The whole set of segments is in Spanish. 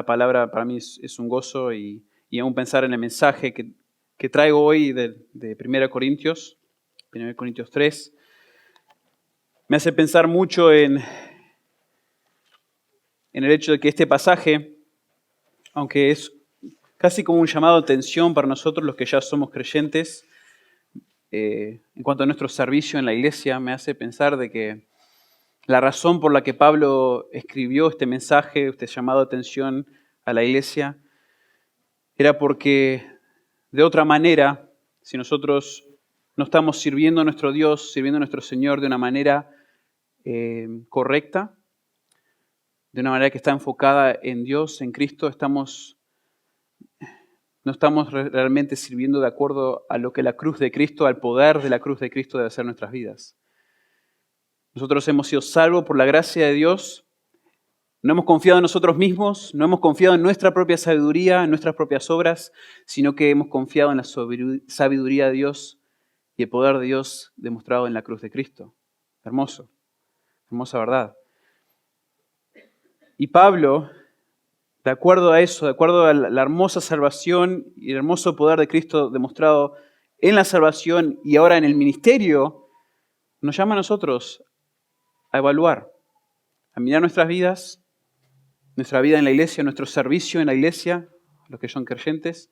palabra para mí es un gozo y aún pensar en el mensaje que traigo hoy de 1 Corintios 3, me hace pensar mucho en el hecho de que este pasaje, aunque es casi como un llamado de atención para nosotros los que ya somos creyentes, en cuanto a nuestro servicio en la iglesia, me hace pensar de que la razón por la que Pablo escribió este mensaje, este llamado de atención a la iglesia, era porque de otra manera, si nosotros no estamos sirviendo a nuestro Dios, sirviendo a nuestro Señor de una manera correcta, de una manera que está enfocada en Dios, en Cristo, no estamos realmente sirviendo de acuerdo a lo que la cruz de Cristo, al poder de la cruz de Cristo debe hacer en nuestras vidas. Nosotros hemos sido salvos por la gracia de Dios. No hemos confiado en nosotros mismos, no hemos confiado en nuestra propia sabiduría, en nuestras propias obras, sino que hemos confiado en la sabiduría de Dios y el poder de Dios demostrado en la cruz de Cristo. Hermoso, hermosa verdad. Y Pablo, de acuerdo a eso, de acuerdo a la hermosa salvación y el hermoso poder de Cristo demostrado en la salvación y ahora en el ministerio, nos llama a nosotros a evaluar, a mirar nuestras vidas, nuestra vida en la iglesia, nuestro servicio en la iglesia, los que son creyentes,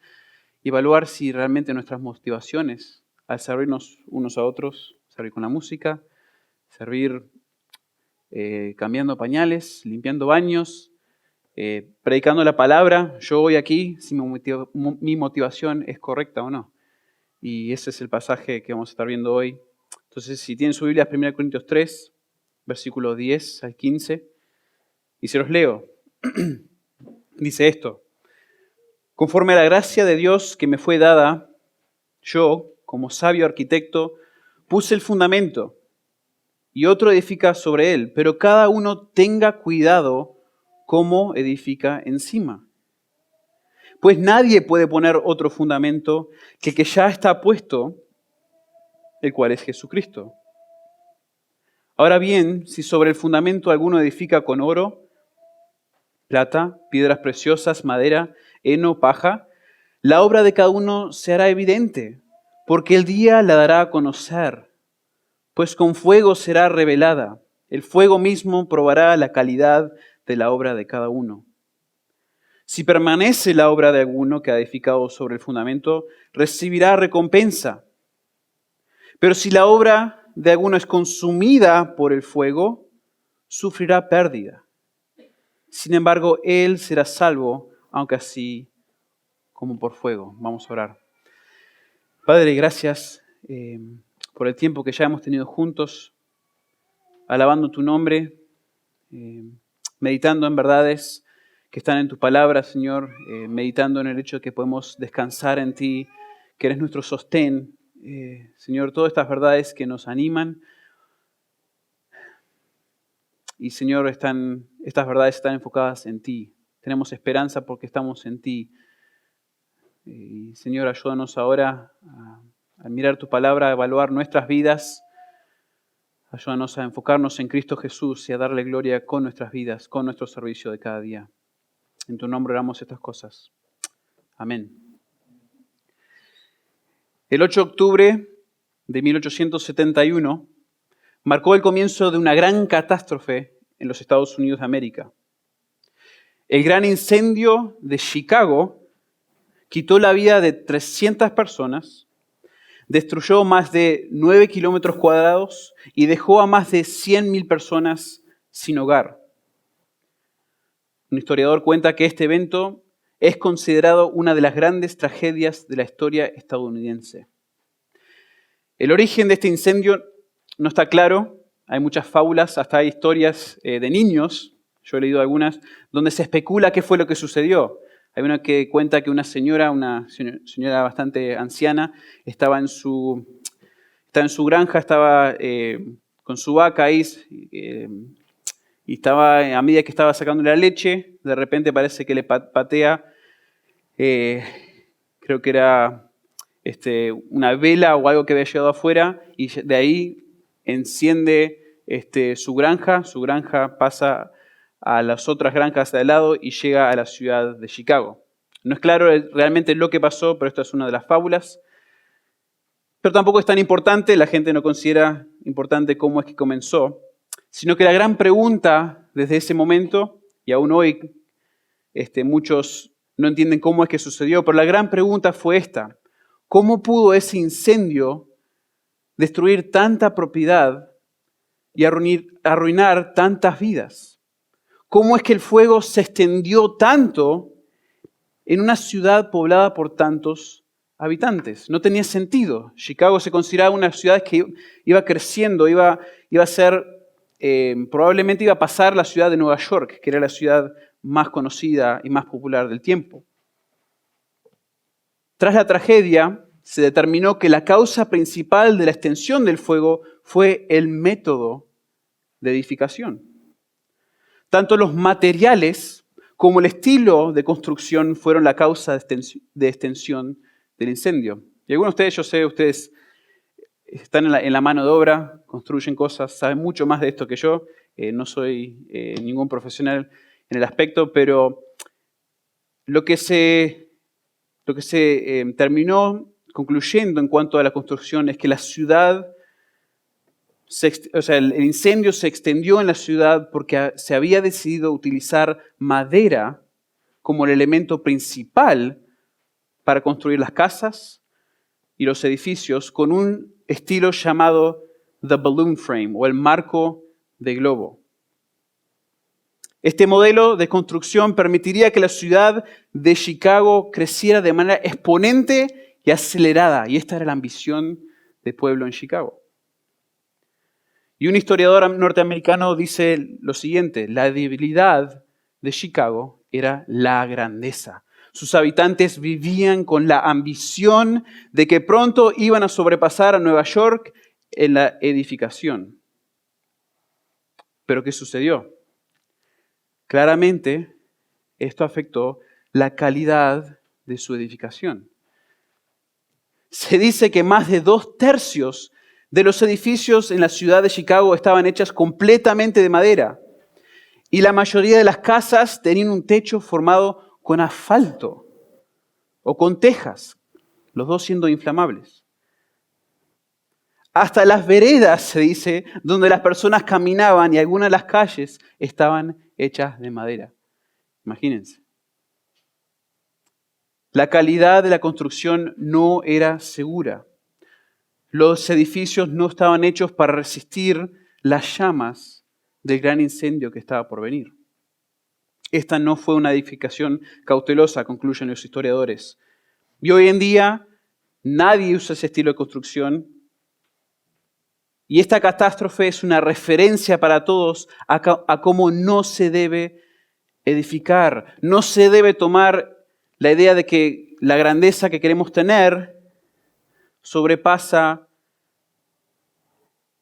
y evaluar si realmente nuestras motivaciones al servirnos unos a otros, servir con la música, servir cambiando pañales, limpiando baños, predicando la palabra, yo voy aquí, si mi motivación es correcta o no. Y ese es el pasaje que vamos a estar viendo hoy. Entonces, si tienen su Biblia, 1 Corintios 3, versículos 10 al 15, y se los leo. Dice esto: conforme a la gracia de Dios que me fue dada, yo, como sabio arquitecto, puse el fundamento y otro edifica sobre él, pero cada uno tenga cuidado cómo edifica encima. Pues nadie puede poner otro fundamento que el que ya está puesto, el cual es Jesucristo. Ahora bien, si sobre el fundamento alguno edifica con oro, plata, piedras preciosas, madera, heno, paja, la obra de cada uno se hará evidente, porque el día la dará a conocer, pues con fuego será revelada. El fuego mismo probará la calidad de la obra de cada uno. Si permanece la obra de alguno que ha edificado sobre el fundamento, recibirá recompensa. Pero si la obra de alguno es consumida por el fuego, sufrirá pérdida. Sin embargo, él será salvo, aunque así como por fuego. Vamos a orar. Padre, gracias por el tiempo que ya hemos tenido juntos, alabando tu nombre, meditando en verdades que están en tu palabra, Señor, meditando en el hecho de que podemos descansar en ti, que eres nuestro sostén. Señor, todas estas verdades que nos animan. Y Señor, estas verdades están enfocadas en ti. Tenemos esperanza porque estamos en ti. Y Señor, ayúdanos ahora a mirar tu palabra, a evaluar nuestras vidas. Ayúdanos a enfocarnos en Cristo Jesús y a darle gloria con nuestras vidas, con nuestro servicio de cada día. En tu nombre oramos estas cosas. Amén. El 8 de octubre de 1871 marcó el comienzo de una gran catástrofe en los Estados Unidos de América. El gran incendio de Chicago quitó la vida de 300 personas, destruyó más de 9 kilómetros cuadrados y dejó a más de 100.000 personas sin hogar. Un historiador cuenta que este evento es considerado una de las grandes tragedias de la historia estadounidense. El origen de este incendio no está claro. Hay muchas fábulas, hasta hay historias de niños, yo he leído algunas, donde se especula qué fue lo que sucedió. Hay una que cuenta que una señora bastante anciana, estaba en su granja, estaba con su vaca ahí, y estaba, a medida que estaba sacando la leche, de repente parece que le patea, creo que era una vela o algo que había llegado afuera, y de ahí enciende su granja pasa a las otras granjas de al lado y llega a la ciudad de Chicago. No es claro realmente lo que pasó, pero esto es una de las fábulas. Pero tampoco es tan importante, la gente no considera importante cómo es que comenzó, sino que la gran pregunta desde ese momento, y aún hoy muchos no entienden cómo es que sucedió, pero la gran pregunta fue esta: ¿cómo pudo ese incendio destruir tanta propiedad y arruinar tantas vidas? ¿Cómo es que el fuego se extendió tanto en una ciudad poblada por tantos habitantes? No tenía sentido. Chicago se consideraba una ciudad que iba creciendo, iba a ser, probablemente iba a pasar la ciudad de Nueva York, que era la ciudad más conocida y más popular del tiempo. Tras la tragedia, se determinó que la causa principal de la extensión del fuego fue el método de edificación. Tanto los materiales como el estilo de construcción fueron la causa de extensión del incendio. Y algunos de ustedes, yo sé, ustedes están en la mano de obra, construyen cosas, saben mucho más de esto que yo. No soy ningún profesional en el aspecto, pero lo que se terminó concluyendo en cuanto a la construcción es que la ciudad, el incendio se extendió en la ciudad porque se había decidido utilizar madera como el elemento principal para construir las casas y los edificios con un estilo llamado the balloon frame o el marco de globo. Este modelo de construcción permitiría que la ciudad de Chicago creciera de manera exponente y acelerada. Y esta era la ambición del pueblo en Chicago. Y un historiador norteamericano dice lo siguiente: la debilidad de Chicago era la grandeza. Sus habitantes vivían con la ambición de que pronto iban a sobrepasar a Nueva York en la edificación. ¿Pero qué sucedió? Claramente, esto afectó la calidad de su edificación. Se dice que más de 2/3 de los edificios en la ciudad de Chicago estaban hechas completamente de madera. Y la mayoría de las casas tenían un techo formado con asfalto o con tejas, los dos siendo inflamables. Hasta las veredas, se dice, donde las personas caminaban y algunas de las calles estaban hechas de madera. Imagínense. La calidad de la construcción no era segura. Los edificios no estaban hechos para resistir las llamas del gran incendio que estaba por venir. Esta no fue una edificación cautelosa, concluyen los historiadores. Y hoy en día nadie usa ese estilo de construcción. Y esta catástrofe es una referencia para todos a cómo no se debe edificar. No se debe tomar la idea de que la grandeza que queremos tener sobrepasa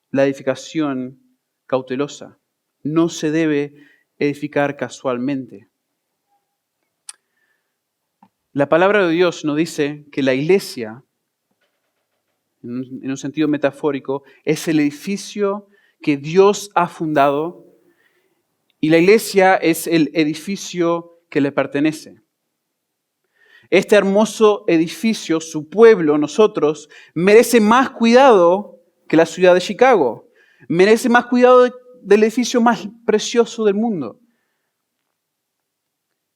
la edificación cautelosa. No se debe edificar casualmente. La palabra de Dios nos dice que la iglesia, en un sentido metafórico, es el edificio que Dios ha fundado y la iglesia es el edificio que le pertenece. Este hermoso edificio, su pueblo, nosotros, merece más cuidado que la ciudad de Chicago. Merece más cuidado del edificio más precioso del mundo.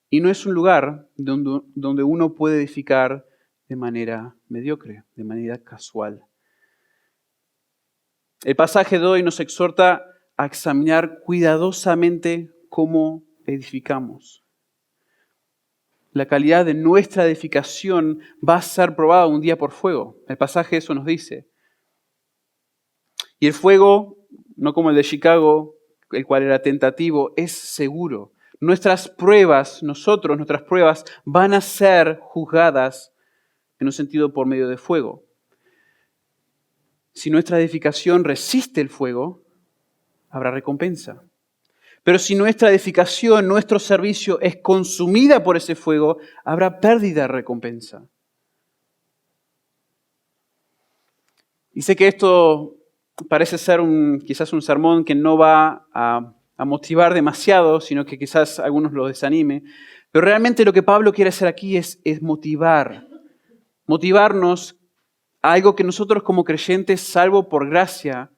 Y no es un lugar donde uno puede edificar de manera mediocre, de manera casual. El pasaje de hoy nos exhorta a examinar cuidadosamente cómo edificamos. La calidad de nuestra edificación va a ser probada un día por fuego. El pasaje eso nos dice. Y el fuego, no como el de Chicago, el cual era tentativo, es seguro. Nuestras pruebas van a ser juzgadas en un sentido por medio de fuego. Si nuestra edificación resiste el fuego, habrá recompensa. Pero si nuestra edificación, nuestro servicio es consumida por ese fuego, habrá pérdida de recompensa. Y sé que esto parece ser quizás un sermón que no va a a motivar demasiado, sino que quizás a algunos los desanime. Pero realmente lo que Pablo quiere hacer aquí es motivarnos a algo que nosotros como creyentes, salvo por gracia,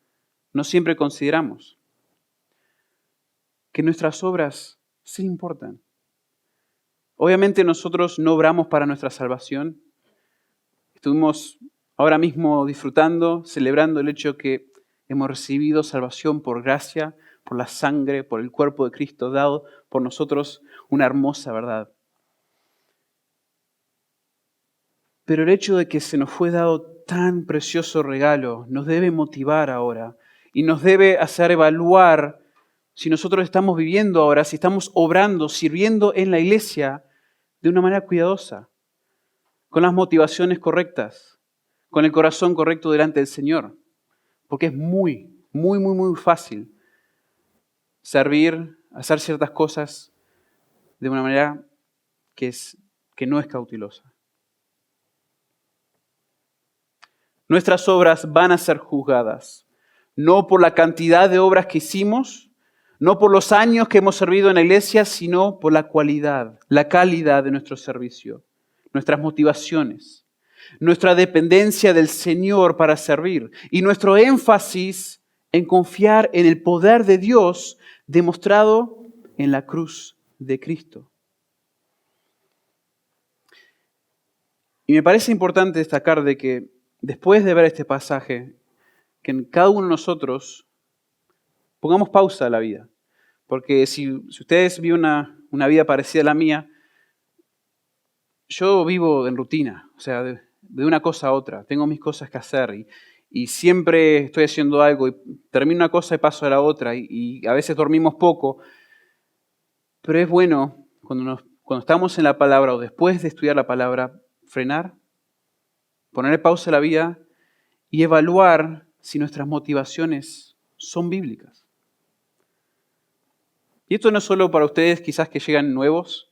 no siempre consideramos. Que nuestras obras sí importan. Obviamente nosotros no obramos para nuestra salvación. Estuvimos ahora mismo disfrutando, celebrando el hecho que hemos recibido salvación por gracia, por la sangre, por el cuerpo de Cristo dado por nosotros, una hermosa verdad. Pero el hecho de que se nos fue dado tan precioso regalo nos debe motivar ahora y nos debe hacer evaluar si nosotros estamos viviendo ahora, si estamos obrando, sirviendo en la iglesia de una manera cuidadosa, con las motivaciones correctas, con el corazón correcto delante del Señor. Porque es muy fácil servir, hacer ciertas cosas de una manera que no es cautelosa. Nuestras obras van a ser juzgadas, no por la cantidad de obras que hicimos, no por los años que hemos servido en la iglesia, sino por la cualidad, la calidad de nuestro servicio, nuestras motivaciones, nuestra dependencia del Señor para servir y nuestro énfasis en confiar en el poder de Dios demostrado en la cruz de Cristo. Y me parece importante destacar de que después de ver este pasaje, que en cada uno de nosotros pongamos pausa a la vida. Porque si ustedes viven una vida parecida a la mía, yo vivo en rutina, o sea, de una cosa a otra. Tengo mis cosas que hacer y siempre estoy haciendo algo y termino una cosa y paso a la otra y a veces dormimos poco. Pero es bueno cuando estamos en la palabra o después de estudiar la palabra, frenar, poner pausa a la vida y evaluar si nuestras motivaciones son bíblicas. Y esto no es solo para ustedes quizás que llegan nuevos,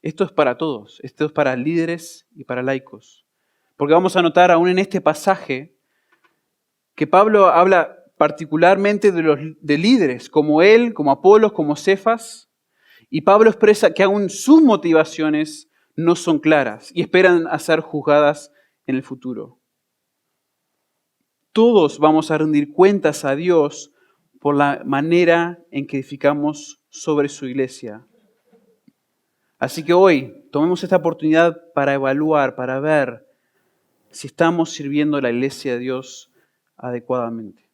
esto es para todos, esto es para líderes y para laicos. Porque vamos a notar aún en este pasaje que Pablo habla particularmente de líderes como él, como Apolos, como Cefas, y Pablo expresa que aún sus motivaciones no son claras y esperan a ser juzgadas en el futuro. Todos vamos a rendir cuentas a Dios por la manera en que edificamos sobre su iglesia. Así que hoy tomemos esta oportunidad para evaluar, para ver si estamos sirviendo a la iglesia de Dios adecuadamente.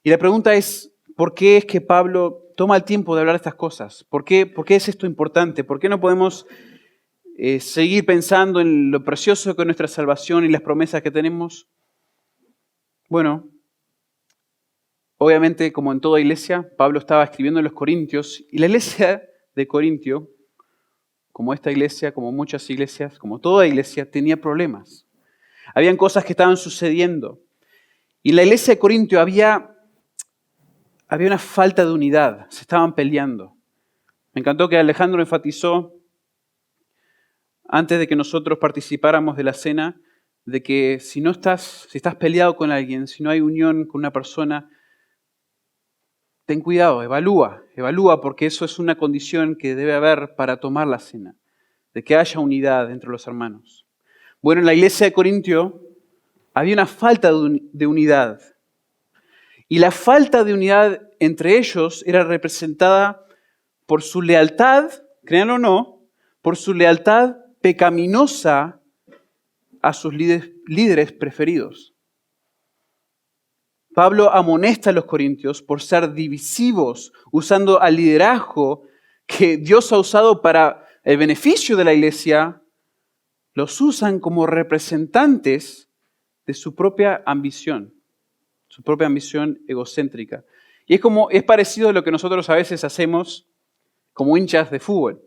Y la pregunta es, ¿por qué es que Pablo toma el tiempo de hablar de estas cosas? ¿Por qué es esto importante? ¿Por qué no podemos seguir pensando en lo precioso que es nuestra salvación y las promesas que tenemos? Bueno, obviamente, como en toda iglesia, Pablo estaba escribiendo en los Corintios y la iglesia de Corintio, como esta iglesia, como muchas iglesias, como toda iglesia, tenía problemas. Habían cosas que estaban sucediendo. Y en la iglesia de Corintio había una falta de unidad, se estaban peleando. Me encantó que Alejandro enfatizó, antes de que nosotros participáramos de la cena, de que si estás peleado con alguien, si no hay unión con una persona, ten cuidado, evalúa, porque eso es una condición que debe haber para tomar la cena, de que haya unidad entre los hermanos. Bueno, en la iglesia de Corintio había una falta de unidad. Y la falta de unidad entre ellos era representada por su lealtad, créanlo o no, por su lealtad pecaminosa a sus líderes preferidos. Pablo amonesta a los corintios por ser divisivos, usando al liderazgo que Dios ha usado para el beneficio de la iglesia, los usan como representantes de su propia ambición egocéntrica. Y es parecido a lo que nosotros a veces hacemos como hinchas de fútbol.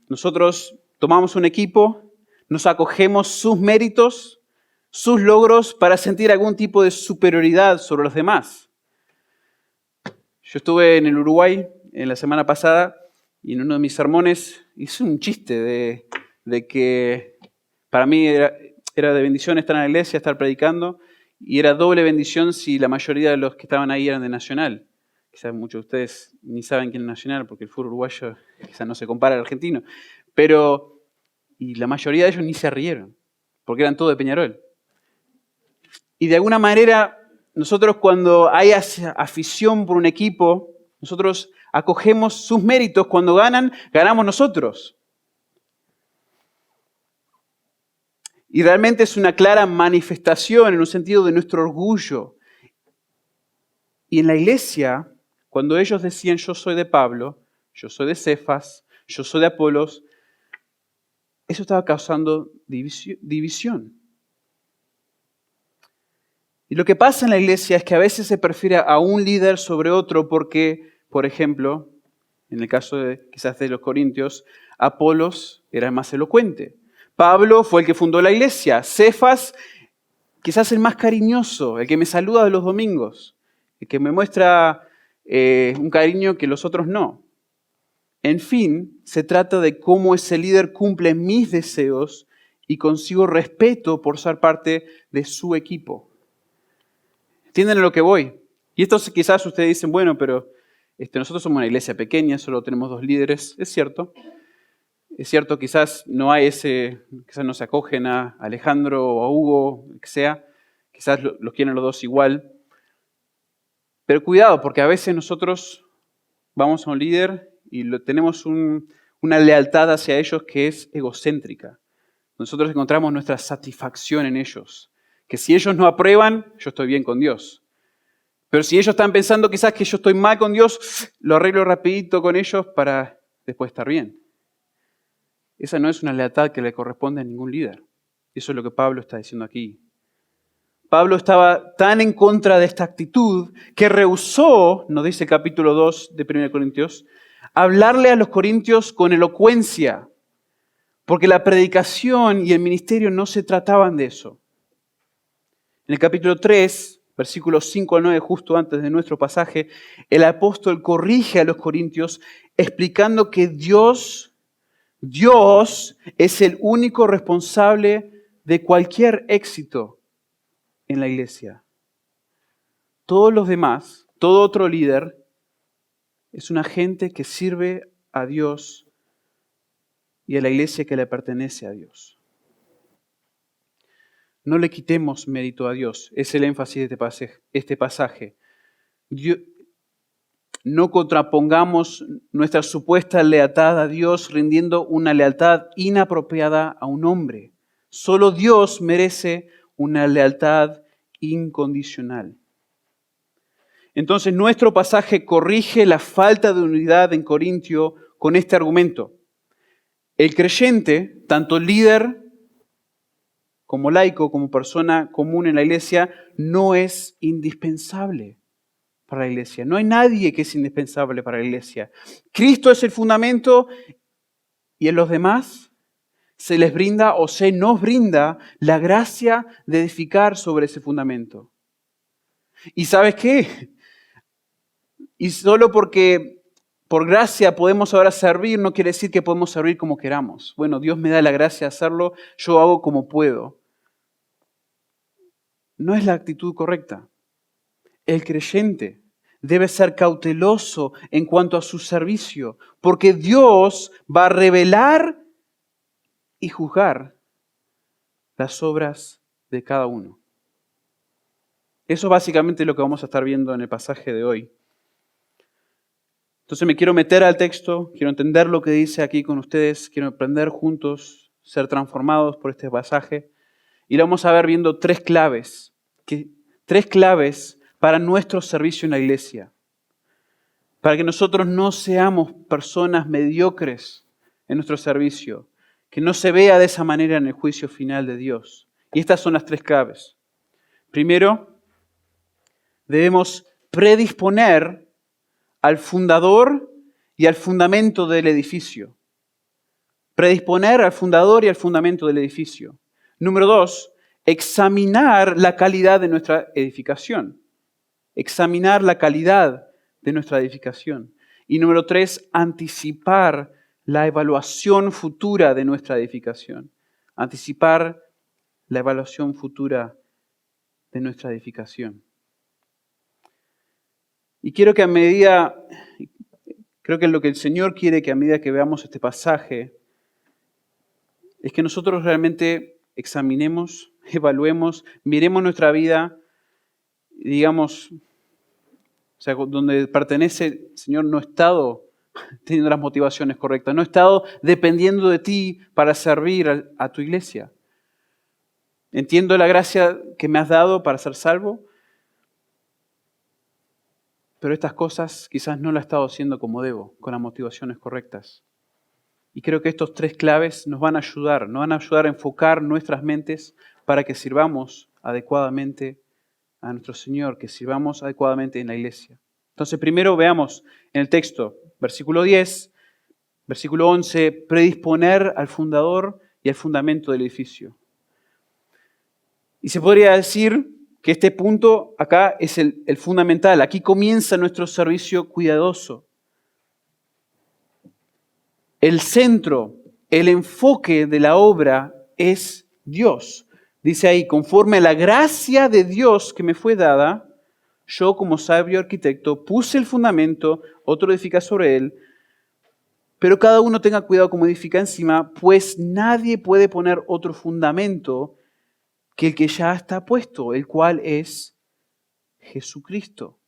Nosotros tomamos un equipo, nos acogemos sus méritos, sus logros para sentir algún tipo de superioridad sobre los demás. Yo estuve en el Uruguay en la semana pasada y en uno de mis sermones hice un chiste de que para mí era de bendición estar en la iglesia, estar predicando, Y era doble bendición si la mayoría de los que estaban ahí eran de Nacional. Quizás muchos de ustedes ni saben quién es Nacional, porque el fútbol uruguayo quizás no se compara al argentino. Y la mayoría de ellos ni se rieron, porque eran todos de Peñarol. Y de alguna manera, nosotros cuando hay afición por un equipo, nosotros acogemos sus méritos. Cuando ganan, ganamos nosotros. Y realmente es una clara manifestación en un sentido de nuestro orgullo. Y en la iglesia, cuando ellos decían yo soy de Pablo, yo soy de Cefas, yo soy de Apolos, eso estaba causando división. Y lo que pasa en la iglesia es que a veces se prefiere a un líder sobre otro porque, por ejemplo, en el caso quizás de los Corintios, Apolos era más elocuente. Pablo fue el que fundó la iglesia. Cefas, quizás el más cariñoso, el que me saluda de los domingos, el que me muestra un cariño que los otros no. En fin, se trata de cómo ese líder cumple mis deseos y consigo respeto por ser parte de su equipo. ¿Entienden a lo que voy? Y esto quizás ustedes dicen, bueno, pero nosotros somos una iglesia pequeña, solo tenemos 2 líderes. Es cierto. Es cierto, quizás quizás no se acogen a Alejandro o a Hugo, que sea. Quizás los quieren los dos igual. Pero cuidado, porque a veces nosotros vamos a un líder y tenemos una lealtad hacia ellos que es egocéntrica. Nosotros encontramos nuestra satisfacción en ellos. Que si ellos no aprueban, yo estoy bien con Dios. Pero si ellos están pensando quizás que yo estoy mal con Dios, lo arreglo rapidito con ellos para después estar bien. Esa no es una lealtad que le corresponde a ningún líder. Eso es lo que Pablo está diciendo aquí. Pablo estaba tan en contra de esta actitud que rehusó, nos dice el capítulo 2 de 1 Corintios, hablarle a los corintios con elocuencia, porque la predicación y el ministerio no se trataban de eso. En el capítulo 3, versículos 5 al 9, justo antes de nuestro pasaje, el apóstol corrige a los corintios explicando que Dios es el único responsable de cualquier éxito en la iglesia. Todos los demás, todo otro líder, es una gente que sirve a Dios y a la iglesia que le pertenece a Dios. No le quitemos mérito a Dios. Es el énfasis de este pasaje. No contrapongamos nuestra supuesta lealtad a Dios rindiendo una lealtad inapropiada a un hombre. Solo Dios merece una lealtad incondicional. Entonces nuestro pasaje corrige la falta de unidad en Corintio con este argumento. El creyente, tanto líder como laico, como persona común en la iglesia, no es indispensable para la iglesia. No hay nadie que es indispensable para la iglesia. Cristo es el fundamento y en los demás se les brinda o se nos brinda la gracia de edificar sobre ese fundamento. ¿Y sabes qué? Y solo porque por gracia podemos ahora servir, no quiere decir que podemos servir como queramos. Bueno, Dios me da la gracia de hacerlo, yo hago como puedo. No es la actitud correcta. El creyente debe ser cauteloso en cuanto a su servicio, porque Dios va a revelar y juzgar las obras de cada uno. Eso es básicamente lo que vamos a estar viendo en el pasaje de hoy. Entonces me quiero meter al texto, quiero entender lo que dice aquí con ustedes, quiero aprender juntos, ser transformados por este pasaje. Y lo vamos a ver viendo tres claves para nuestro servicio en la iglesia. Para que nosotros no seamos personas mediocres en nuestro servicio, que no se vea de esa manera en el juicio final de Dios. Y estas son las tres claves. Primero, debemos predisponer al fundador y al fundamento del edificio. Predisponer al fundador y al fundamento del edificio. Número 2, examinar la calidad de nuestra edificación. Examinar la calidad de nuestra edificación. Y número 3, anticipar la evaluación futura de nuestra edificación. Anticipar la evaluación futura de nuestra edificación. Y quiero que creo que lo que el Señor quiere que a medida que veamos este pasaje, es que nosotros realmente examinemos, evaluemos, miremos nuestra vida y digamos, o sea, donde pertenece, Señor, no he estado teniendo las motivaciones correctas, no he estado dependiendo de ti para servir a tu iglesia. Entiendo la gracia que me has dado para ser salvo, pero estas cosas quizás no las he estado haciendo como debo, con las motivaciones correctas. Y creo que estos 3 claves nos van a ayudar a enfocar nuestras mentes para que sirvamos adecuadamente a nuestro Señor, que sirvamos adecuadamente en la iglesia. Entonces, primero veamos en el texto, versículo 10, versículo 11, predisponer al fundador y al fundamento del edificio. Y se podría decir que este punto acá es el fundamental. Aquí comienza nuestro servicio cuidadoso. El centro, el enfoque de la obra es Dios. Dice ahí, conforme a la gracia de Dios que me fue dada, yo como sabio arquitecto puse el fundamento, otro edifica sobre él, pero cada uno tenga cuidado como edifica encima, pues nadie puede poner otro fundamento que el que ya está puesto, el cual es Jesucristo.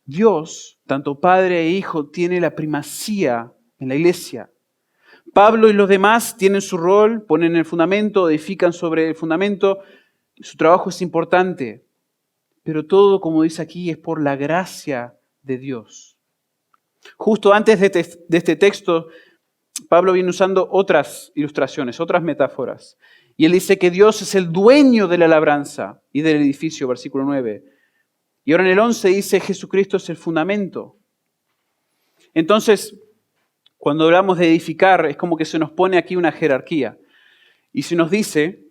Dios, tanto Padre e Hijo, tiene la primacía en la iglesia. Pablo y los demás tienen su rol, ponen el fundamento, edifican sobre el fundamento. Su trabajo es importante, pero todo, como dice aquí, es por la gracia de Dios. Justo antes de este texto, Pablo viene usando otras ilustraciones, otras metáforas. Y él dice que Dios es el dueño de la labranza y del edificio, versículo 9. Y ahora en el 11 dice Jesucristo es el fundamento. Entonces, cuando hablamos de edificar, es como que se nos pone aquí una jerarquía. Y se nos dice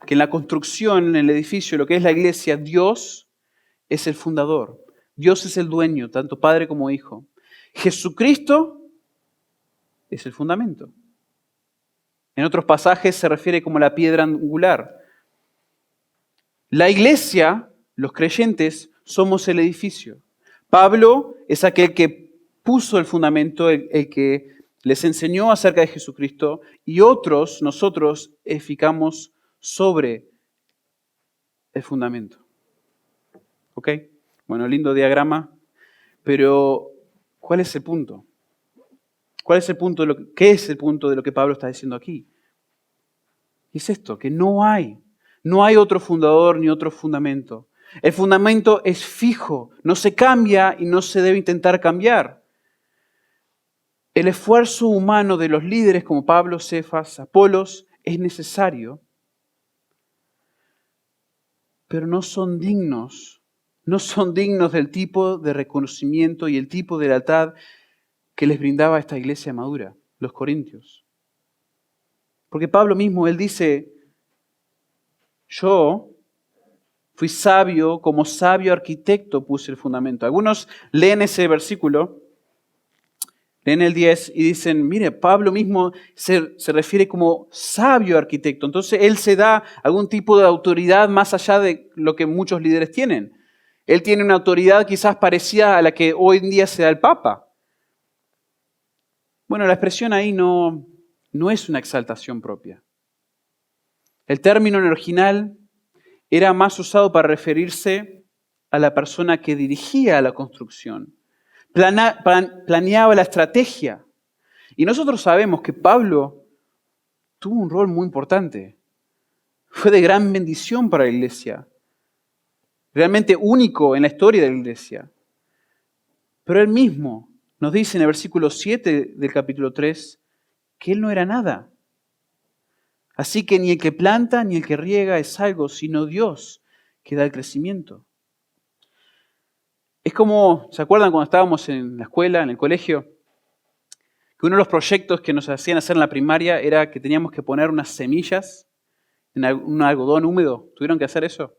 que en la construcción, en el edificio, lo que es la iglesia, Dios es el fundador. Dios es el dueño, tanto Padre como Hijo. Jesucristo es el fundamento. En otros pasajes se refiere como la piedra angular. La iglesia, los creyentes, somos el edificio. Pablo es aquel que puso el fundamento, el que les enseñó acerca de Jesucristo, y otros, nosotros, edificamos sobre el fundamento. ¿Ok? Bueno, lindo diagrama, pero ¿cuál es el punto? ¿Cuál es el punto qué es el punto de lo que Pablo está diciendo aquí? Y es esto, que no hay otro fundador ni otro fundamento. El fundamento es fijo, no se cambia y no se debe intentar cambiar. El esfuerzo humano de los líderes como Pablo, Cefas, Apolos es necesario, pero no son dignos del tipo de reconocimiento y el tipo de lealtad que les brindaba esta iglesia madura, los corintios. Porque Pablo mismo, él dice, yo fui sabio, como sabio arquitecto puse el fundamento. Algunos leen ese versículo, leen el 10 y dicen, mire, Pablo mismo se refiere como sabio arquitecto. Entonces él se da algún tipo de autoridad más allá de lo que muchos líderes tienen. Él tiene una autoridad quizás parecida a la que hoy en día se da el Papa. Bueno, la expresión ahí no es una exaltación propia. El término en el original era más usado para referirse a la persona que dirigía la construcción, planeaba la estrategia. Y nosotros sabemos que Pablo tuvo un rol muy importante. Fue de gran bendición para la iglesia, realmente único en la historia de la iglesia. Pero él mismo nos dice en el versículo 7 del capítulo 3 que él no era nada. Así que ni el que planta ni el que riega es algo, sino Dios que da el crecimiento. Es como, ¿se acuerdan cuando estábamos en la escuela, en el colegio? Que uno de los proyectos que nos hacían hacer en la primaria era que teníamos que poner unas semillas en un algodón húmedo. ¿Tuvieron que hacer eso?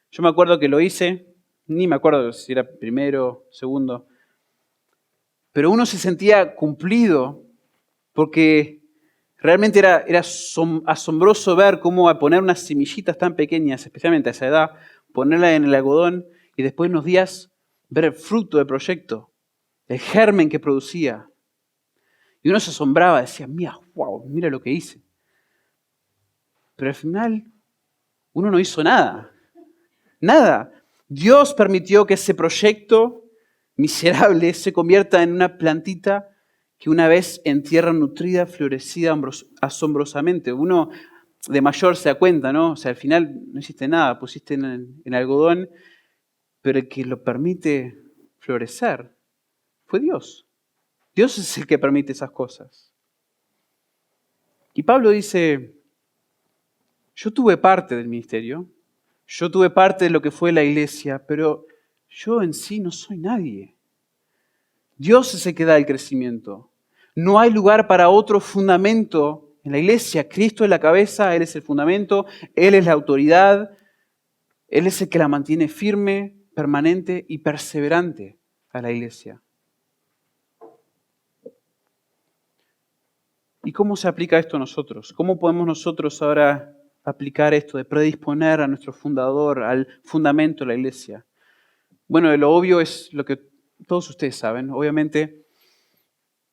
Yo me acuerdo que lo hice, ni me acuerdo si era primero, segundo, pero uno se sentía cumplido porque Realmente era asombroso ver cómo a poner unas semillitas tan pequeñas, especialmente a esa edad, ponerla en el algodón y después de unos días ver el fruto del proyecto, el germen que producía. Y uno se asombraba, decía, mira, wow, mira lo que hice. Pero al final uno no hizo nada, nada. Dios permitió que ese proyecto miserable se convierta en una plantita que una vez en tierra nutrida, florecida asombrosamente. Uno de mayor se da cuenta, ¿no? O sea, al final no hiciste nada, pusiste en algodón, pero el que lo permite florecer fue Dios. Dios es el que permite esas cosas. Y Pablo dice, yo tuve parte del ministerio, yo tuve parte de lo que fue la iglesia, pero yo en sí no soy nadie. Dios es el que da el crecimiento. No hay lugar para otro fundamento en la iglesia. Cristo es la cabeza, Él es el fundamento, Él es la autoridad, Él es el que la mantiene firme, permanente y perseverante a la iglesia. ¿Y cómo se aplica esto a nosotros? ¿Cómo podemos nosotros ahora aplicar esto de predisponer a nuestro fundador, al fundamento de la iglesia? Bueno, lo obvio es lo que todos ustedes saben. Obviamente,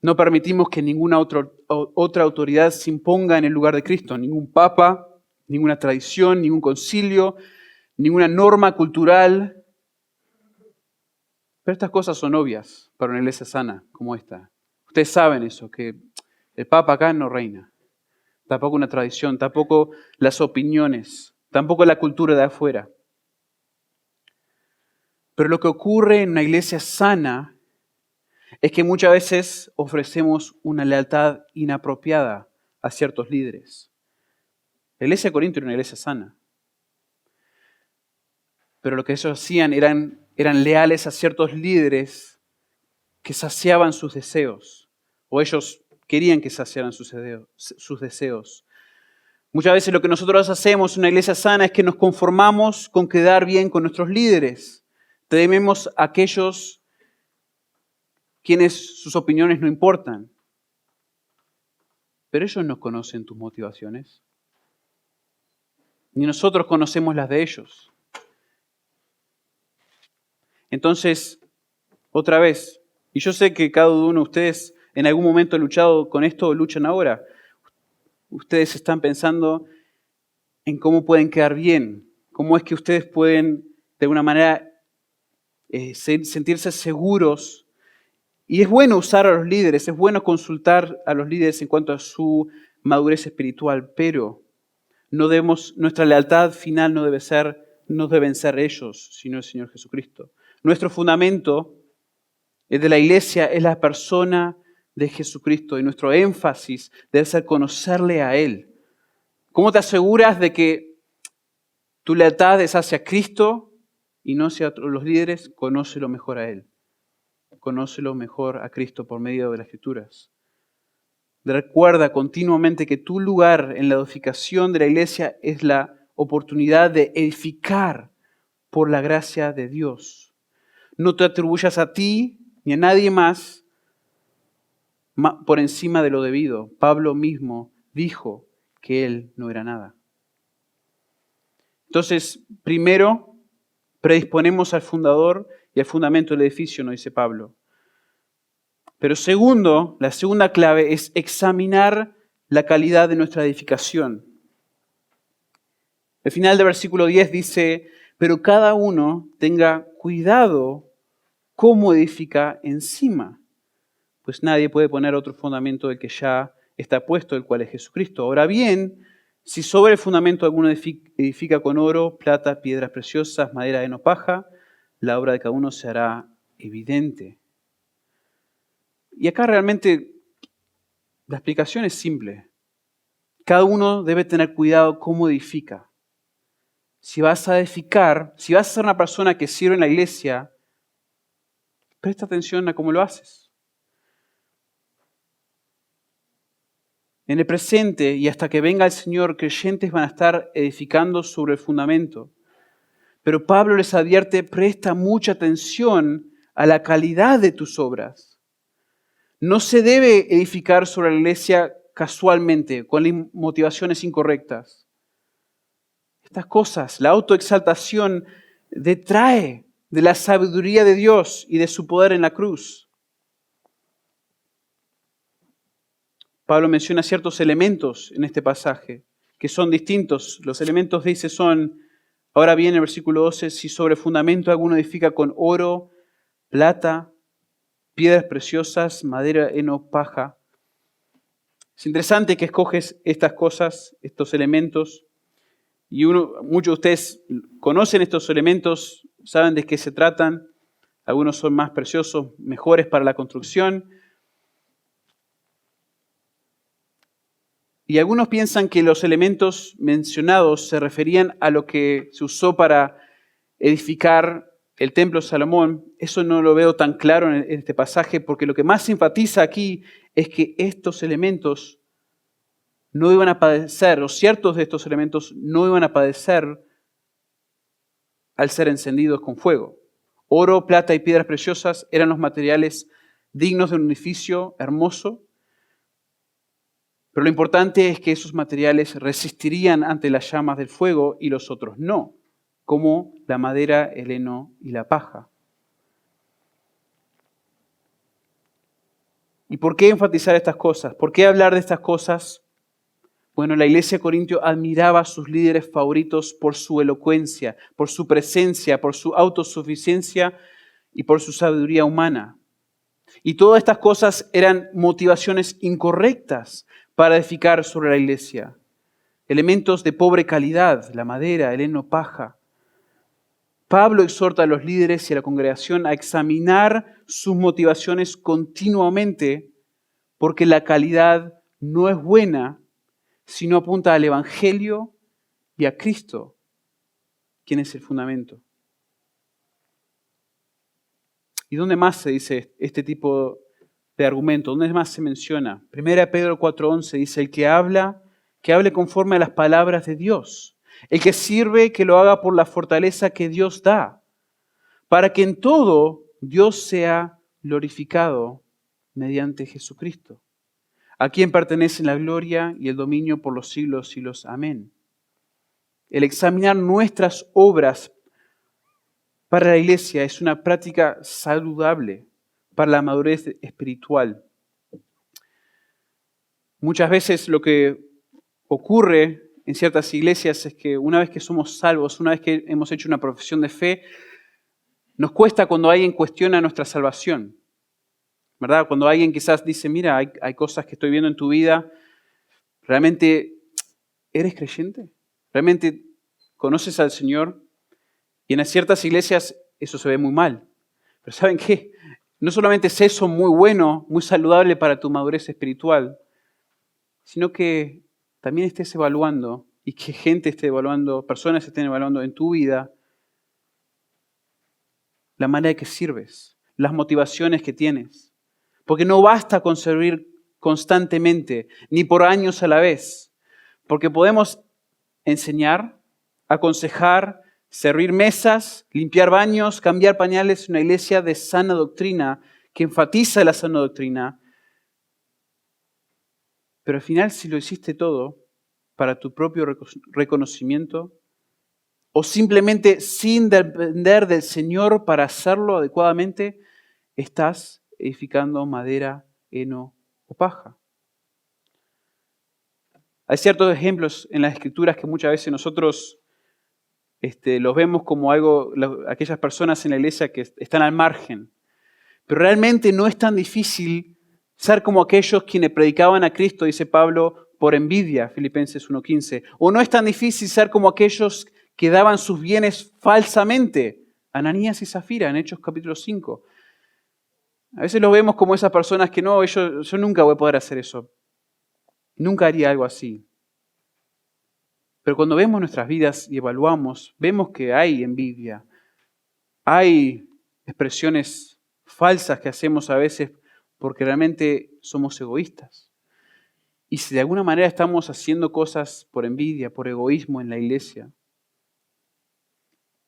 no permitimos que ninguna otra autoridad se imponga en el lugar de Cristo. Ningún papa, ninguna tradición, ningún concilio, ninguna norma cultural. Pero estas cosas son obvias para una iglesia sana como esta. Ustedes saben eso, que el papa acá no reina. Tampoco una tradición, tampoco las opiniones, tampoco la cultura de afuera. Pero lo que ocurre en una iglesia sana es que muchas veces ofrecemos una lealtad inapropiada a ciertos líderes. La iglesia de Corinto era una iglesia sana. Pero lo que ellos hacían eran leales a ciertos líderes que saciaban sus deseos. O ellos querían que saciaran sus deseos. Muchas veces lo que nosotros hacemos en una iglesia sana es que nos conformamos con quedar bien con nuestros líderes. Tememos a aquellos quienes sus opiniones no importan. Pero ellos no conocen tus motivaciones. Ni nosotros conocemos las de ellos. Entonces, otra vez, y yo sé que cada uno de ustedes en algún momento ha luchado con esto o luchan ahora. Ustedes están pensando en cómo pueden quedar bien, cómo es que ustedes pueden de alguna manera sentirse seguros. Y es bueno usar a los líderes, es bueno consultar a los líderes en cuanto a su madurez espiritual, pero nuestra lealtad final no deben ser ellos, sino el Señor Jesucristo. Nuestro fundamento de la iglesia es la persona de Jesucristo y nuestro énfasis debe ser conocerle a Él. ¿Cómo te aseguras de que tu lealtad es hacia Cristo y no hacia los líderes? Conócelo mejor a Él. Conócelo mejor a Cristo por medio de las Escrituras. Recuerda continuamente que tu lugar en la edificación de la iglesia es la oportunidad de edificar por la gracia de Dios. No te atribuyas a ti ni a nadie más por encima de lo debido. Pablo mismo dijo que él no era nada. Entonces, primero, predisponemos al fundador y al fundamento del edificio, nos dice Pablo. Pero segundo, la segunda clave es examinar la calidad de nuestra edificación. El final del versículo 10 dice, pero cada uno tenga cuidado cómo edifica encima, pues nadie puede poner otro fundamento del que ya está puesto, el cual es Jesucristo. Ahora bien, si sobre el fundamento alguno edifica con oro, plata, piedras preciosas, madera de paja, la obra de cada uno se hará evidente. Y acá realmente la explicación es simple. Cada uno debe tener cuidado cómo edifica. Si vas a edificar, si vas a ser una persona que sirve en la iglesia, presta atención a cómo lo haces. En el presente y hasta que venga el Señor, creyentes van a estar edificando sobre el fundamento. Pero Pablo les advierte, presta mucha atención a la calidad de tus obras. No se debe edificar sobre la iglesia casualmente, con motivaciones incorrectas. Estas cosas, la autoexaltación detrae de la sabiduría de Dios y de su poder en la cruz. Pablo menciona ciertos elementos en este pasaje que son distintos. Los elementos, dice, son, ahora bien, en el versículo 12, si sobre fundamento alguno edifica con oro, plata, piedras preciosas, madera, heno, paja. Es interesante que escoges estas cosas, estos elementos, y muchos de ustedes conocen estos elementos, saben de qué se tratan. Algunos son más preciosos, mejores para la construcción. Y algunos piensan que los elementos mencionados se referían a lo que se usó para edificar el templo de Salomón. Eso no lo veo tan claro en este pasaje, porque lo que más se enfatiza aquí es que estos elementos no iban a padecer, o ciertos de estos elementos no iban a padecer al ser encendidos con fuego. Oro, plata y piedras preciosas eran los materiales dignos de un edificio hermoso, pero lo importante es que esos materiales resistirían ante las llamas del fuego y los otros no, como la madera, el heno y la paja. ¿Y por qué enfatizar estas cosas? ¿Por qué hablar de estas cosas? Bueno, la iglesia de Corintio admiraba a sus líderes favoritos por su elocuencia, por su presencia, por su autosuficiencia y por su sabiduría humana. Y todas estas cosas eran motivaciones incorrectas para edificar sobre la iglesia. Elementos de pobre calidad, la madera, el heno, paja. Pablo exhorta a los líderes y a la congregación a examinar sus motivaciones continuamente, porque la calidad no es buena, sino apunta al Evangelio y a Cristo, quien es el fundamento. ¿Y dónde más se dice este tipo de argumento? ¿Dónde más se menciona? 1 Pedro 4:11 dice, el que hable conforme a las palabras de Dios. El que sirve, que lo haga por la fortaleza que Dios da, para que en todo Dios sea glorificado mediante Jesucristo, a quien pertenecen la gloria y el dominio por los siglos y los amén. El examinar nuestras obras para la iglesia es una práctica saludable para la madurez espiritual. Muchas veces lo que ocurre en ciertas iglesias es que una vez que somos salvos, una vez que hemos hecho una profesión de fe, nos cuesta cuando alguien cuestiona nuestra salvación, ¿verdad? Cuando alguien quizás dice, mira, hay cosas que estoy viendo en tu vida, ¿realmente eres creyente? ¿Realmente conoces al Señor? Y en ciertas iglesias eso se ve muy mal. Pero ¿saben qué? No solamente es eso muy bueno, muy saludable para tu madurez espiritual, sino que también estés evaluando y que gente esté evaluando, personas estén evaluando en tu vida la manera en que sirves, las motivaciones que tienes. Porque no basta con servir constantemente, ni por años a la vez. Porque podemos enseñar, aconsejar, servir mesas, limpiar baños, cambiar pañales en una iglesia de sana doctrina, que enfatiza la sana doctrina. Pero al final, si lo hiciste todo para tu propio reconocimiento, o simplemente sin depender del Señor para hacerlo adecuadamente, estás edificando madera, heno o paja. Hay ciertos ejemplos en las Escrituras que muchas veces nosotros los vemos como algo, aquellas personas en la iglesia que están al margen. Pero realmente no es tan difícil ser como aquellos quienes predicaban a Cristo, dice Pablo, por envidia, Filipenses 1:15. O no es tan difícil ser como aquellos que daban sus bienes falsamente, Ananías y Zafira en Hechos capítulo 5. A veces los vemos como esas personas que no, yo nunca voy a poder hacer eso. Nunca haría algo así. Pero cuando vemos nuestras vidas y evaluamos, vemos que hay envidia, hay expresiones falsas que hacemos a veces porque realmente somos egoístas. Y si de alguna manera estamos haciendo cosas por envidia, por egoísmo en la iglesia,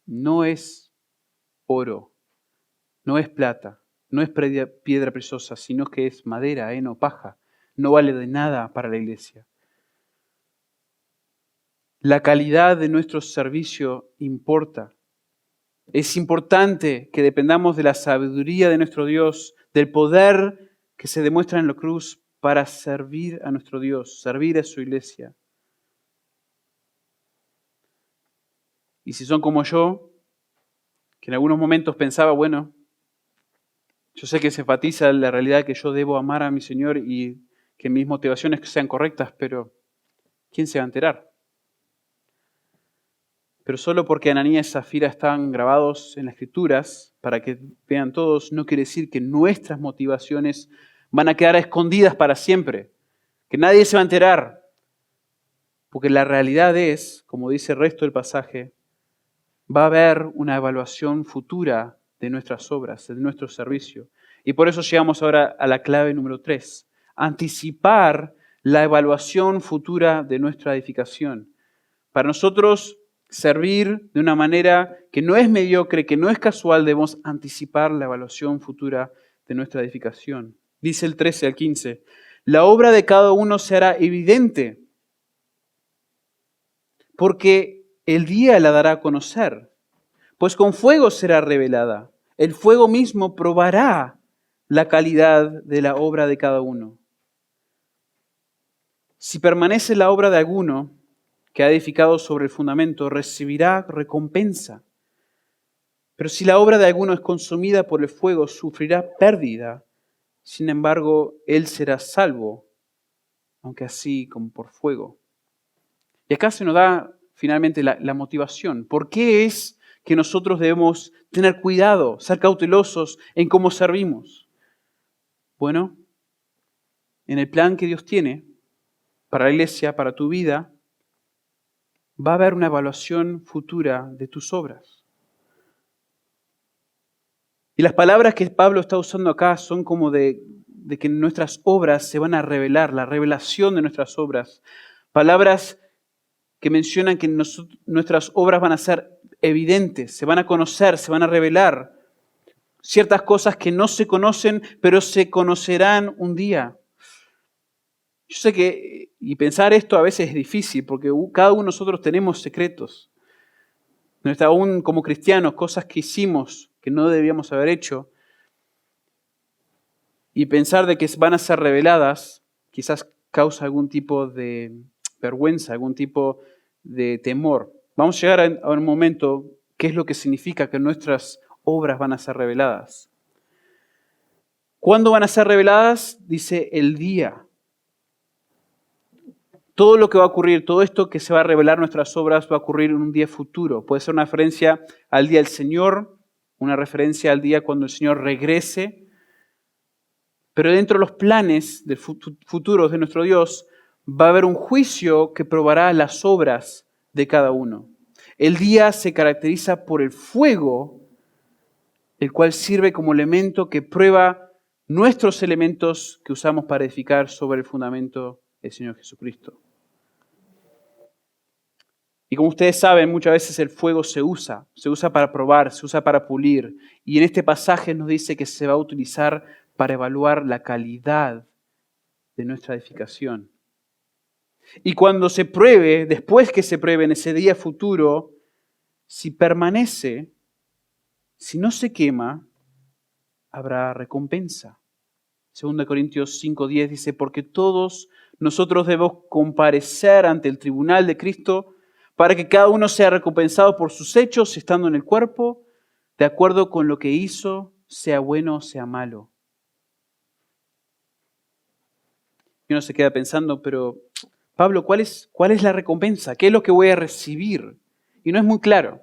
no es oro, no es plata, no es piedra preciosa, sino que es madera, heno, paja. no vale de nada para la iglesia. La calidad de nuestro servicio importa. Es importante que dependamos de la sabiduría de nuestro Dios, del poder que se demuestra en la cruz para servir a nuestro Dios, servir a su iglesia. Y si son como yo, que en algunos momentos pensaba, bueno, yo sé que se enfatiza la realidad que yo debo amar a mi Señor y que mis motivaciones sean correctas, pero ¿quién se va a enterar? Pero solo porque Ananías y Zafira están grabados en las Escrituras para que vean todos, no quiere decir que nuestras motivaciones van a quedar escondidas para siempre, que nadie se va a enterar. Porque la realidad es, como dice el resto del pasaje, va a haber una evaluación futura de nuestras obras, de nuestro servicio. Y por eso llegamos ahora a la clave número 3, anticipar la evaluación futura de nuestra edificación. Para nosotros servir de una manera que no es mediocre, que no es casual, debemos anticipar la evaluación futura de nuestra edificación. Dice el 13 al 15, la obra de cada uno se hará evidente, porque el día la dará a conocer, pues con fuego será revelada. El fuego mismo probará la calidad de la obra de cada uno. Si permanece la obra de alguno que ha edificado sobre el fundamento, recibirá recompensa. Pero si la obra de alguno es consumida por el fuego, sufrirá pérdida. Sin embargo, él será salvo, aunque así como por fuego. Y acá se nos da finalmente la motivación. ¿Por qué es que nosotros debemos tener cuidado, ser cautelosos en cómo servimos? Bueno, en el plan que Dios tiene para la iglesia, para tu vida, va a haber una evaluación futura de tus obras. Y las palabras que Pablo está usando acá son como de que nuestras obras se van a revelar, la revelación de nuestras obras. Palabras que mencionan que nuestras obras van a ser evidentes, se van a conocer, se van a revelar. Ciertas cosas que no se conocen, pero se conocerán un día. Yo sé que, y pensar esto a veces es difícil, porque cada uno de nosotros tenemos secretos. Aún como cristianos, cosas que hicimos que no debíamos haber hecho. Y pensar de que van a ser reveladas, quizás causa algún tipo de vergüenza, algún tipo de temor. Vamos a llegar a un momento, ¿qué es lo que significa que nuestras obras van a ser reveladas? ¿Cuándo van a ser reveladas? Dice el día. Todo lo que va a ocurrir, todo esto que se va a revelar nuestras obras va a ocurrir en un día futuro. Puede ser una referencia al día del Señor, una referencia al día cuando el Señor regrese. Pero dentro de los planes futuros de nuestro Dios va a haber un juicio que probará las obras de cada uno. El día se caracteriza por el fuego, el cual sirve como elemento que prueba nuestros elementos que usamos para edificar sobre el fundamento del Señor Jesucristo. Y como ustedes saben, muchas veces el fuego se usa para probar, se usa para pulir. Y en este pasaje nos dice que se va a utilizar para evaluar la calidad de nuestra edificación. Y cuando se pruebe, después que se pruebe en ese día futuro, si permanece, si no se quema, habrá recompensa. 2 Corintios 5:10 dice, porque todos nosotros debemos comparecer ante el tribunal de Cristo para que cada uno sea recompensado por sus hechos estando en el cuerpo, de acuerdo con lo que hizo, sea bueno o sea malo. Y uno se queda pensando, pero Pablo, ¿cuál es la recompensa? ¿Qué es lo que voy a recibir? Y no es muy claro.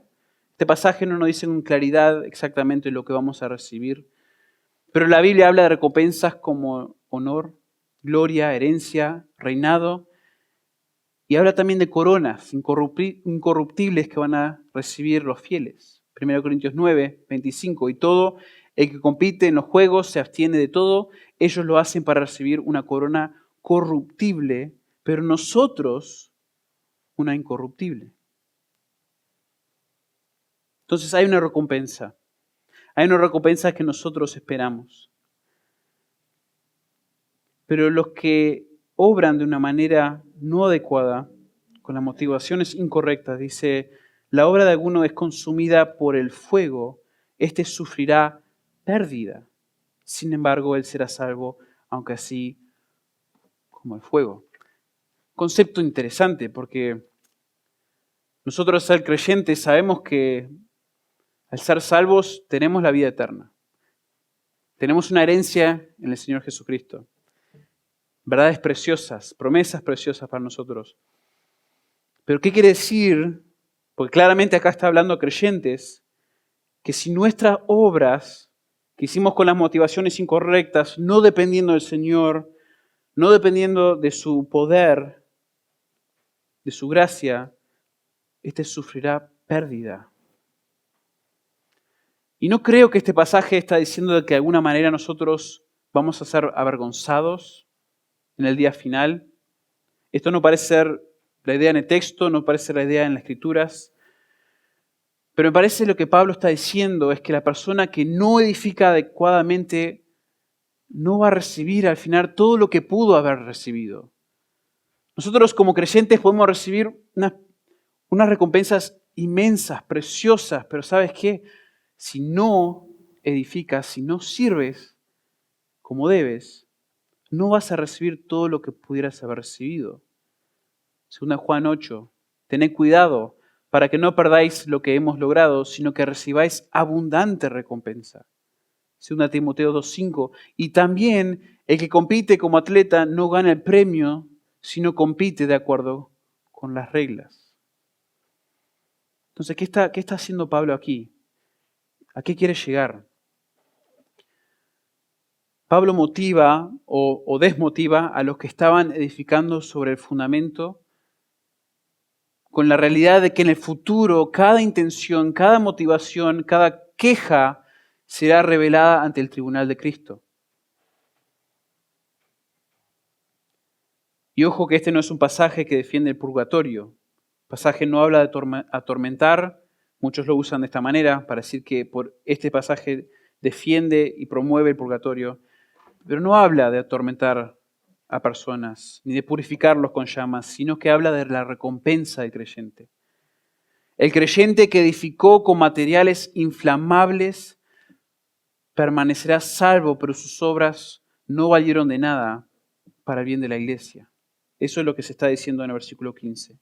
Este pasaje no nos dice con claridad exactamente lo que vamos a recibir. Pero la Biblia habla de recompensas como honor, gloria, herencia, reinado. Y habla también de coronas incorruptibles que van a recibir los fieles. 1 Corintios 9:25. Y todo el que compite en los juegos se abstiene de todo. Ellos lo hacen para recibir una corona corruptible, pero nosotros una incorruptible. Entonces hay una recompensa. Hay una recompensa que nosotros esperamos. Pero los que obran de una manera no adecuada, con las motivaciones incorrectas, dice, la obra de alguno es consumida por el fuego, éste sufrirá pérdida. Sin embargo, él será salvo, aunque así como el fuego. Concepto interesante, porque nosotros, al ser creyentes, sabemos que al ser salvos tenemos la vida eterna. Tenemos una herencia en el Señor Jesucristo. Verdades preciosas, promesas preciosas para nosotros. Pero ¿qué quiere decir? Porque claramente acá está hablando a creyentes, que si nuestras obras que hicimos con las motivaciones incorrectas, no dependiendo del Señor, no dependiendo de su poder, de su gracia, este sufrirá pérdida. Y no creo que este pasaje está diciendo de que de alguna manera nosotros vamos a ser avergonzados en el día final. Esto no parece ser la idea en el texto, no parece ser la idea en las Escrituras. Pero me parece lo que Pablo está diciendo es que la persona que no edifica adecuadamente no va a recibir al final todo lo que pudo haber recibido. Nosotros como creyentes podemos recibir unas recompensas inmensas, preciosas, pero ¿sabes qué? Si no edificas, si no sirves como debes, no vas a recibir todo lo que pudieras haber recibido. Segunda Juan 8, tened cuidado para que no perdáis lo que hemos logrado, sino que recibáis abundante recompensa. Segunda Timoteo 2:5, y también el que compite como atleta no gana el premio, sino compite de acuerdo con las reglas. Entonces, ¿qué está haciendo Pablo aquí? ¿A qué quiere llegar? Pablo motiva o desmotiva a los que estaban edificando sobre el fundamento con la realidad de que en el futuro cada intención, cada motivación, cada queja será revelada ante el tribunal de Cristo. Y ojo que este no es un pasaje que defiende el purgatorio. El pasaje no habla de atormentar, muchos lo usan de esta manera para decir que por este pasaje defiende y promueve el purgatorio, pero no habla de atormentar a personas, ni de purificarlos con llamas, sino que habla de la recompensa del creyente. El creyente que edificó con materiales inflamables permanecerá salvo, pero sus obras no valieron de nada para el bien de la iglesia. Eso es lo que se está diciendo en el versículo 15.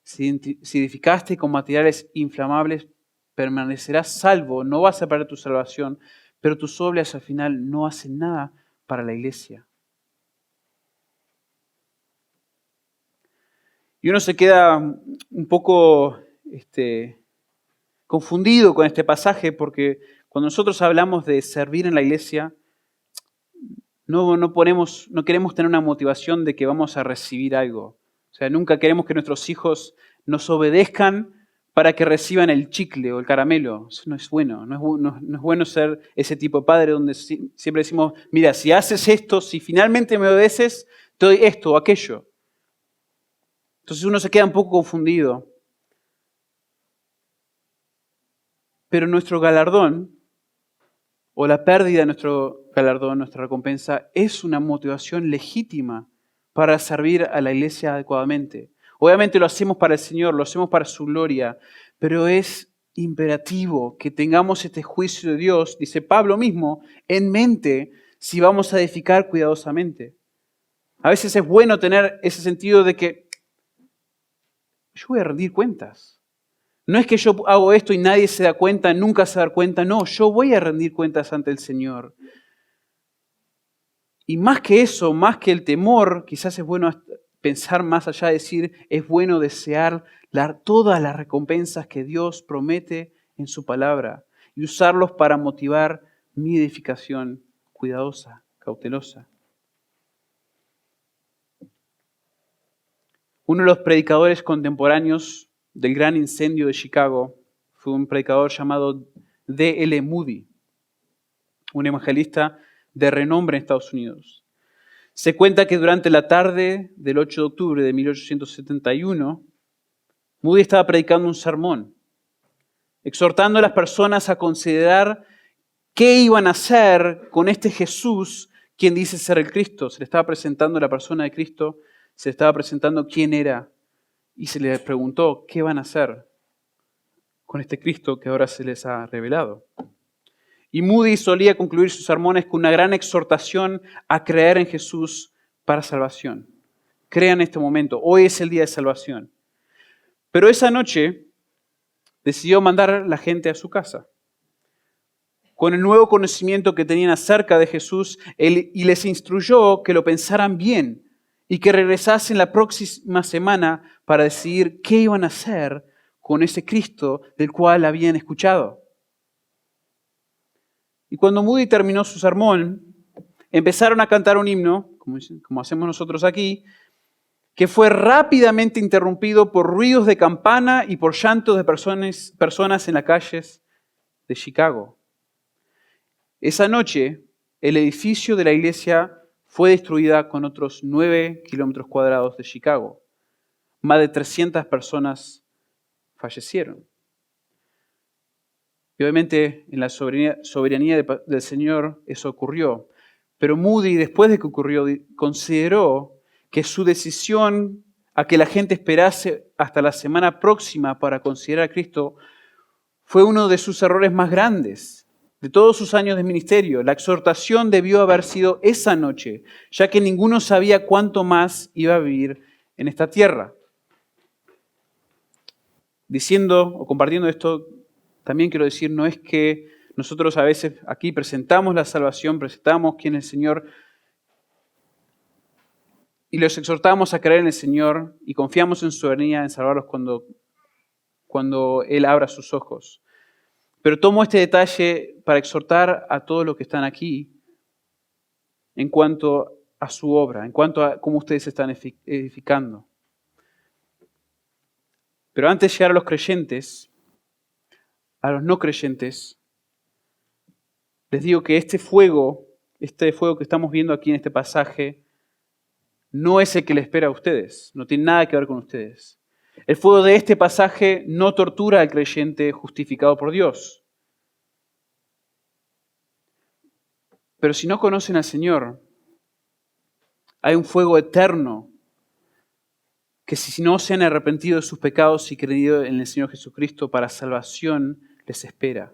Si edificaste con materiales inflamables, permanecerás salvo, no vas a perder tu salvación, pero tus obras al final no hacen nada para la iglesia. Y uno se queda un poco confundido con este pasaje porque cuando nosotros hablamos de servir en la iglesia, no queremos tener una motivación de que vamos a recibir algo. O sea, nunca queremos que nuestros hijos nos obedezcan para que reciban el chicle o el caramelo. Eso no es bueno. No es bueno ser ese tipo de padre donde siempre decimos, mira, si haces esto, si finalmente me obedeces, te doy esto o aquello. Entonces uno se queda un poco confundido. Pero nuestro galardón, o la pérdida de nuestro galardón, nuestra recompensa, es una motivación legítima para servir a la iglesia adecuadamente. Obviamente lo hacemos para el Señor, lo hacemos para su gloria, pero es imperativo que tengamos este juicio de Dios, dice Pablo mismo, en mente si vamos a edificar cuidadosamente. A veces es bueno tener ese sentido de que yo voy a rendir cuentas. No es que yo hago esto y nadie se da cuenta, nunca se da cuenta. No, yo voy a rendir cuentas ante el Señor. Y más que eso, más que el temor, quizás es bueno pensar más allá, decir, es bueno desear todas las recompensas que Dios promete en su palabra y usarlos para motivar mi edificación cuidadosa, cautelosa. Uno de los predicadores contemporáneos del gran incendio de Chicago fue un predicador llamado D.L. Moody, un evangelista de renombre en Estados Unidos. Se cuenta que durante la tarde del 8 de octubre de 1871, Moody estaba predicando un sermón, exhortando a las personas a considerar qué iban a hacer con este Jesús quién dice ser el Cristo. Se le estaba presentando la persona de Cristo, se le estaba presentando quién era y se le preguntó qué van a hacer con este Cristo que ahora se les ha revelado. Y Moody solía concluir sus sermones con una gran exhortación a creer en Jesús para salvación. Crea en este momento, hoy es el día de salvación. Pero esa noche decidió mandar a la gente a su casa. Con el nuevo conocimiento que tenían acerca de Jesús, y les instruyó que lo pensaran bien y que regresasen la próxima semana para decidir qué iban a hacer con ese Cristo del cual habían escuchado. Y cuando Moody terminó su sermón, empezaron a cantar un himno, como hacemos nosotros aquí, que fue rápidamente interrumpido por ruidos de campana y por llantos de personas en las calles de Chicago. Esa noche, el edificio de la iglesia fue destruida con otros 9 kilómetros cuadrados de Chicago. Más de 300 personas fallecieron. Y obviamente en la soberanía del Señor eso ocurrió. Pero Moody, después de que ocurrió, consideró que su decisión a que la gente esperase hasta la semana próxima para considerar a Cristo fue uno de sus errores más grandes de todos sus años de ministerio. La exhortación debió haber sido esa noche, ya que ninguno sabía cuánto más iba a vivir en esta tierra. Diciendo o compartiendo esto, también quiero decir, no es que nosotros a veces aquí presentamos la salvación, presentamos quién es el Señor y los exhortamos a creer en el Señor y confiamos en su soberanía en salvarlos cuando Él abra sus ojos. Pero tomo este detalle para exhortar a todos los que están aquí en cuanto a su obra, en cuanto a cómo ustedes se están edificando. Pero antes de llegar a los creyentes, a los no creyentes, les digo que este fuego que estamos viendo aquí en este pasaje, no es el que le espera a ustedes, no tiene nada que ver con ustedes. El fuego de este pasaje no tortura al creyente justificado por Dios. Pero si no conocen al Señor, hay un fuego eterno que si no se han arrepentido de sus pecados y creído en el Señor Jesucristo para salvación, les espera.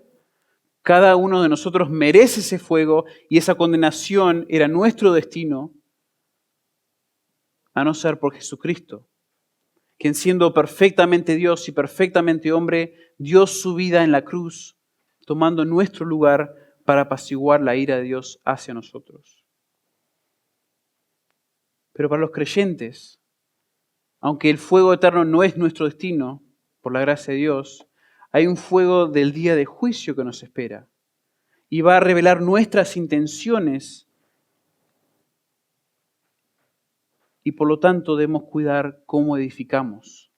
Cada uno de nosotros merece ese fuego y esa condenación era nuestro destino, a no ser por Jesucristo, quien siendo perfectamente Dios y perfectamente hombre, dio su vida en la cruz, tomando nuestro lugar para apaciguar la ira de Dios hacia nosotros. Pero para los creyentes, aunque el fuego eterno no es nuestro destino, por la gracia de Dios, hay un fuego del día de juicio que nos espera y va a revelar nuestras intenciones y por lo tanto debemos cuidar cómo edificamos.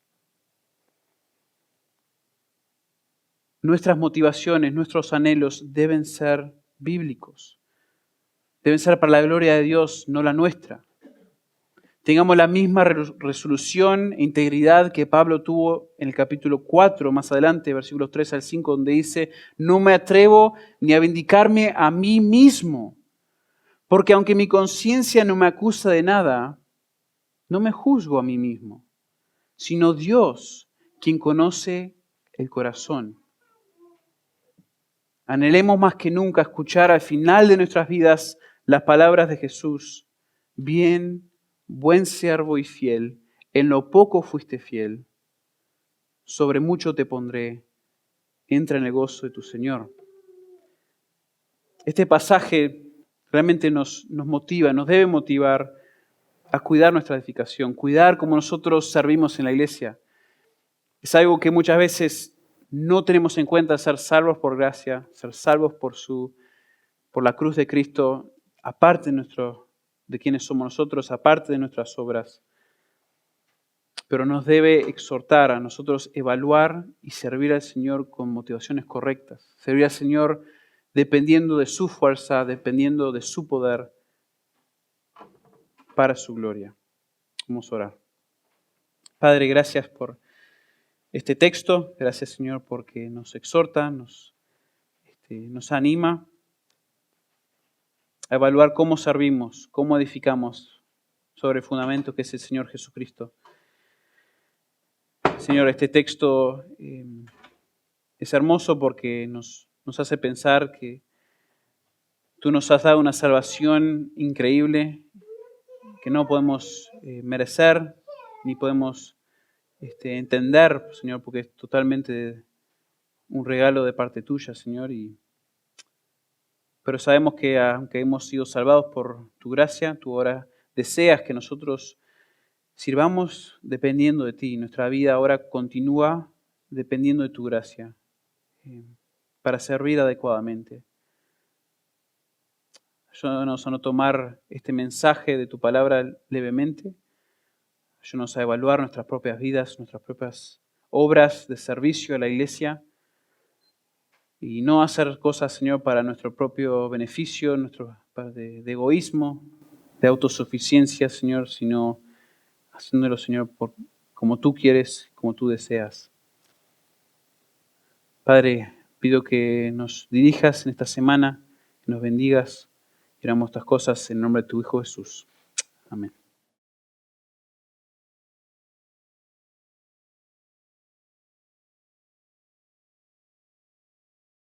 Nuestras motivaciones, nuestros anhelos deben ser bíblicos. Deben ser para la gloria de Dios, no la nuestra. Tengamos la misma resolución e integridad que Pablo tuvo en el capítulo 4, más adelante, versículos 3 al 5, donde dice: no me atrevo ni a vindicarme a mí mismo, porque aunque mi conciencia no me acusa de nada, no me juzgo a mí mismo, sino Dios, quien conoce el corazón. Anhelemos más que nunca escuchar al final de nuestras vidas las palabras de Jesús: bien, buen siervo y fiel, en lo poco fuiste fiel, sobre mucho te pondré, entra en el gozo de tu Señor. Este pasaje realmente nos motiva, nos debe motivar a cuidar nuestra edificación, cuidar cómo nosotros servimos en la iglesia. Es algo que muchas veces no tenemos en cuenta, ser salvos por gracia, ser salvos por la cruz de Cristo, aparte de quienes somos nosotros, aparte de nuestras obras. Pero nos debe exhortar a nosotros evaluar y servir al Señor con motivaciones correctas. Servir al Señor dependiendo de su fuerza, dependiendo de su poder para su gloria. Vamos a orar. Padre, gracias por este texto. Gracias, Señor, porque nos exhorta, nos anima. a evaluar cómo servimos, cómo edificamos sobre el fundamento que es el Señor Jesucristo. Señor, este texto es hermoso porque nos hace pensar que tú nos has dado una salvación increíble que no podemos merecer ni podemos entender, Señor, porque es totalmente un regalo de parte tuya, Señor. Pero sabemos que aunque hemos sido salvados por tu gracia, tú ahora deseas que nosotros sirvamos dependiendo de ti. Nuestra vida ahora continúa dependiendo de tu gracia para servir adecuadamente. Ayúdanos a no tomar este mensaje de tu palabra levemente. Ayúdanos a evaluar nuestras propias vidas, nuestras propias obras de servicio a la iglesia y no hacer cosas, Señor, para nuestro propio beneficio, de egoísmo, de autosuficiencia, Señor, sino haciéndolo, Señor, como tú quieres, como tú deseas. Padre, pido que nos dirijas en esta semana, que nos bendigas. Y oramos estas cosas en nombre de tu Hijo Jesús. Amén.